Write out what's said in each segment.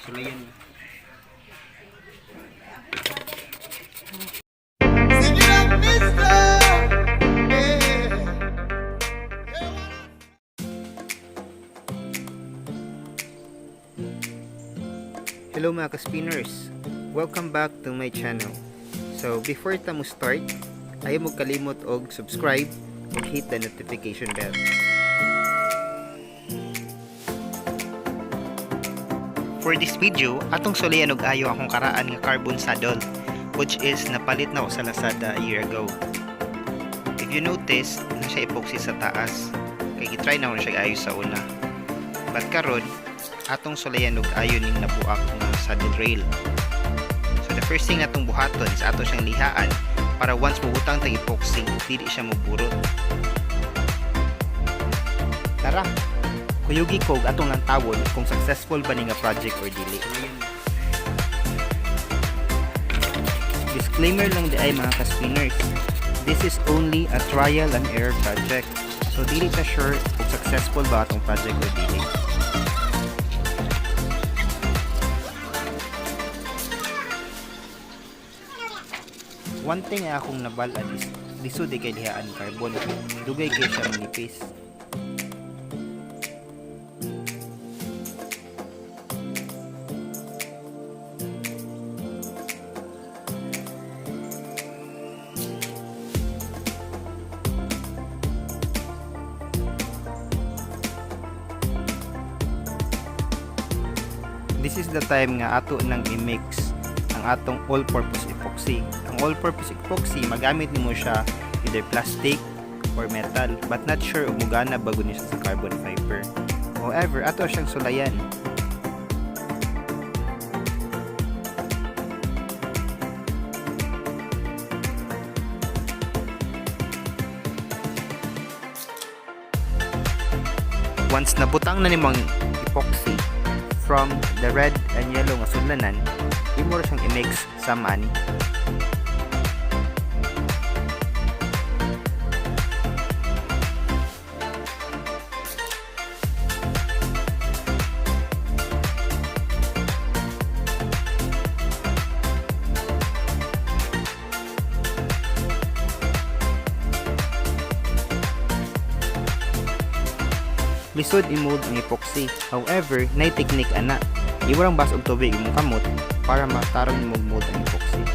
Sulayan. Hello mga ka-spinners! Welcome back to my channel. So before ta mo start, ayaw mo kalimot og subscribe ug hit the notification bell. For this video, atong sulayan og ayo akong karaan nga carbon saddle, which is napalit na ko sa Lazada a year ago. If you notice, na siya epoxy sa taas, kay gitry na ko siya ayo sa una. But karon, atong sulayan og ayo ning nabuak nga saddle rail. So the first thing atong buhaton is ato siyang lihaan para once mabutang tag epoxy, dili siya maburot. Tara, kuyugi ko atong lang tawon kung successful ba ni nga project or dili. Disclaimer lang di ay mga ka-spinners. This is only a trial and error project. So dili ta sure kung successful ba atong project or dili. One thing ay akong nabalaan is lisod kay lihaan carbon. Dugay kay siya manipis. This is the time nga ato nang i-mix ang atong all-purpose epoxy. Ang all-purpose epoxy, magamit nimo siya either plastic or metal, but not sure kung mugana bago niya sa carbon fiber. However, ato siyang sulayan. Once nabutang na nimong epoxy from the red and yellow nga sudlanan, imo ra siyang i-mix sa mani. Lisod i-mold ang epoxy. However, nay technique ana. Iwarang bas og tubig imong kamot para matarong imong mold ang epoxy.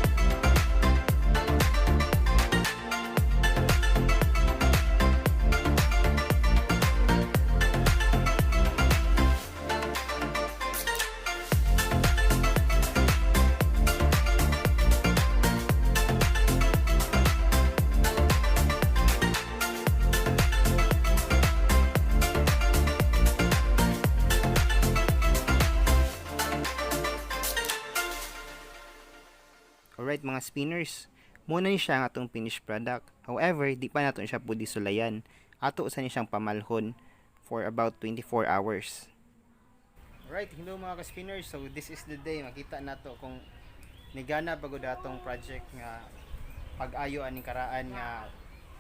Alright mga spinners, muna ni siya ang atong finished product. However, di pa nato siya pwede sulayan. Ato usa ni siyang pamalhon for about 24 hours. Alright, hello mga ka-spinners. So this is the day makita nato kung nigana bago datong project nga pag-ayo aning karaan nga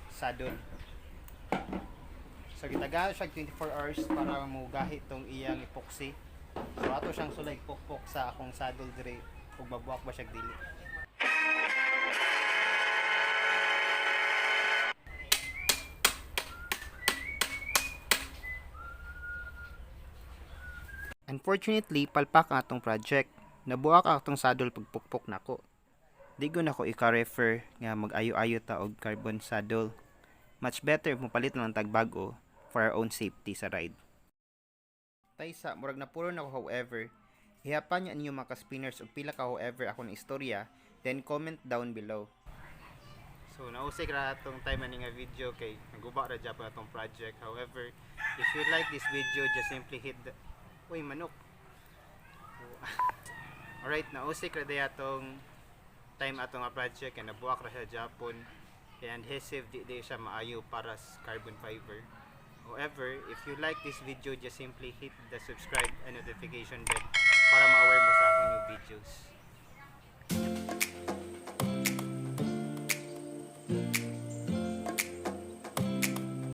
saddle. So gitagaan siya 24 hours para mugahi tong iyang epoxy. So ato siyang sulay pokpok sa akong saddle dire ug mabuak ba siya dili. Unfortunately, palpak ang atong project. Nabuak ang atong saddle pagpukpok nako. Di ko na ko ika-refer nga mag-ayo-ayo ta og carbon saddle. Much better mo palit lang tagbago for our own safety sa ride. Taysa, murag napuro na ko however. Hihapan niya ninyo mga ka-spinners og pila ka however ako na istorya, then comment down below. So nausay ra atong time ani nga video kay naguba ra jud atong project. However, if you like this video, just simply hit the uy, manok. Alright, nausik ra day atong time atong project and nabuak ra siya Japon. And adhesive di siya maayo para sa carbon fiber. However, if you like this video, just simply hit the subscribe and notification bell para ma-aware mo sa akong new videos.